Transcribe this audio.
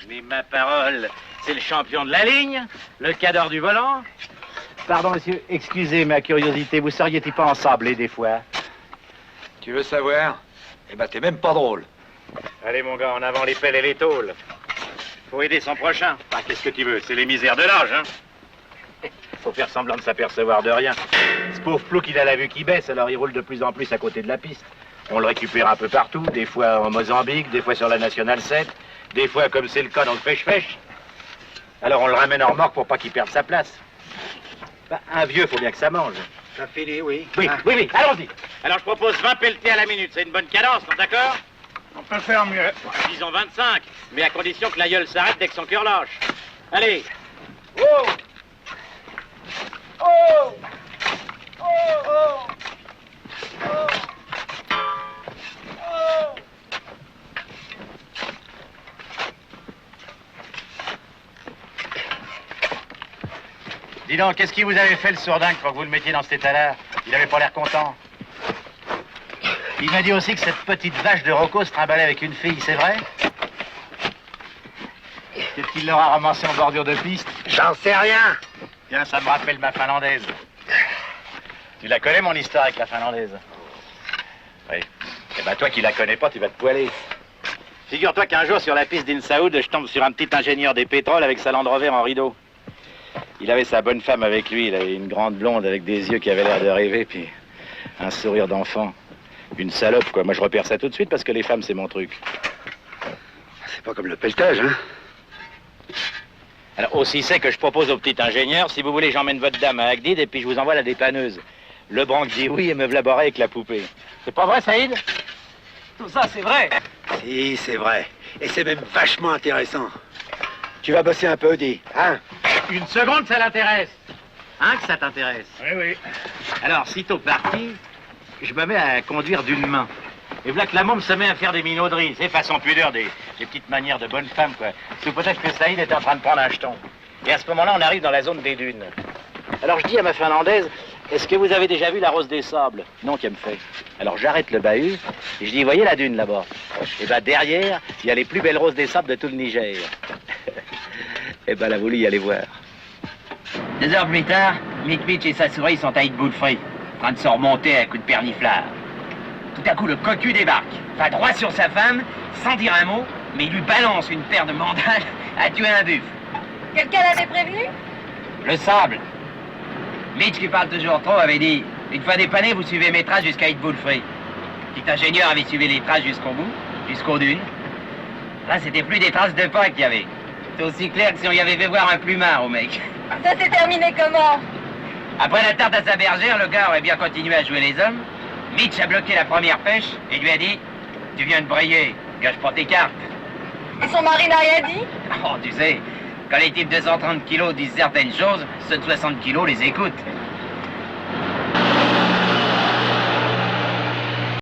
Mais ma parole, c'est le champion de la ligne, le cadre du volant. Pardon, monsieur, excusez ma curiosité, vous seriez-il pas ensablé des fois? Tu veux savoir? Eh ben, t'es même pas drôle. Allez, mon gars, en avant les pelles et les tôles. Faut aider son prochain. Ah, qu'est-ce que tu veux? C'est les misères de l'âge, hein? Faut faire semblant de s'apercevoir de rien. Ce pauvre Plouc, il a la vue qui baisse, alors il roule de plus en plus à côté de la piste. On le récupère un peu partout, des fois en Mozambique, des fois sur la Nationale 7, des fois, comme c'est le cas, dans le fèche-fèche. Alors on le ramène en remorque pour pas qu'il perde sa place. Ben, un vieux, faut bien que ça mange. Ça file, oui. Oui, oui, allons-y. Alors je propose 20 pelletés à la minute, c'est une bonne cadence, non, d'accord? On peut faire mieux. Disons 25, mais à condition que la gueule s'arrête dès que son cœur lâche. Allez. Oh! Oh! Oh! Oh! Oh! Oh! Dis donc, qu'est-ce qui vous avait fait le sourdingue pour que vous le mettiez dans cet état-là? Il avait pas l'air content. Il m'a dit aussi que cette petite vache de Rocco se trimballait avec une fille, c'est vrai? Qu'est-ce qu'il l'aura ramassé en bordure de piste? J'en sais rien. Tiens, ça me rappelle ma finlandaise. Tu la connais, mon histoire avec la finlandaise? Oui. Eh ben, toi qui la connais pas, tu vas te poiler. Figure-toi qu'un jour, sur la piste d'Insaoud, je tombe sur un petit ingénieur des pétroles avec sa Land Rover en rideau. Il avait sa bonne femme avec lui, il avait une grande blonde avec des yeux qui avaient l'air de rêver, puis un sourire d'enfant. Une salope, quoi. Moi, je repère ça tout de suite parce que les femmes, c'est mon truc. C'est pas comme le pelletage, hein? Alors, aussi c'est que je propose au petit ingénieur, si vous voulez, j'emmène votre dame à Agdid et puis je vous envoie la dépanneuse. Le branque dit oui et me v'la barré avec la poupée. C'est pas vrai, Saïd? Tout ça, c'est vrai. Si, c'est vrai. Et c'est même vachement intéressant. Tu vas bosser un peu, dis, hein? Une seconde, ça l'intéresse. Hein, que ça t'intéresse? Oui, oui. Alors, sitôt parti, je me mets à conduire d'une main. Et voilà que la môme se met à faire des minauderies, c'est façon pudeur, des petites manières de bonne femme, quoi. Sous peut-être que Saïd est en train de prendre un jeton. Et à ce moment-là, on arrive dans la zone des dunes. Alors je dis à ma finlandaise, est-ce que vous avez déjà vu la Rose des Sables? Non, qu'elle me fait. Alors j'arrête le bahut, et je dis, voyez la dune là-bas? Et ben derrière, il y a les plus belles roses des sables de tout le Niger. Et ben elle a voulu y aller voir. 2 heures plus tard, Mitch et sa souris sont à Itboulfree, en train de se remonter à coups de perniflard. Tout à coup, le cocu débarque, va droit sur sa femme, sans dire un mot, mais il lui balance une paire de mandales à tuer un buffle. Quelqu'un l'avait prévenu? Le sable. Mitch, qui parle toujours trop, avait dit, une fois dépanné, vous suivez mes traces jusqu'à Itboulfree. Petit ingénieur avait suivi les traces jusqu'au bout, jusqu'aux dunes. Là, c'était plus des traces de pas qu'il y avait. C'est aussi clair que si on y avait fait voir un plumard au mec. Ça s'est terminé comment? Après la tarte à sa bergère, le gars aurait bien continué à jouer les hommes. Mitch a bloqué la première pêche et lui a dit « Tu viens de brayer, gâche pas tes cartes. » Et son mari n'a rien dit? Oh, tu sais, quand les types de 130 kilos disent certaines choses, ceux de 60 kilos les écoutent.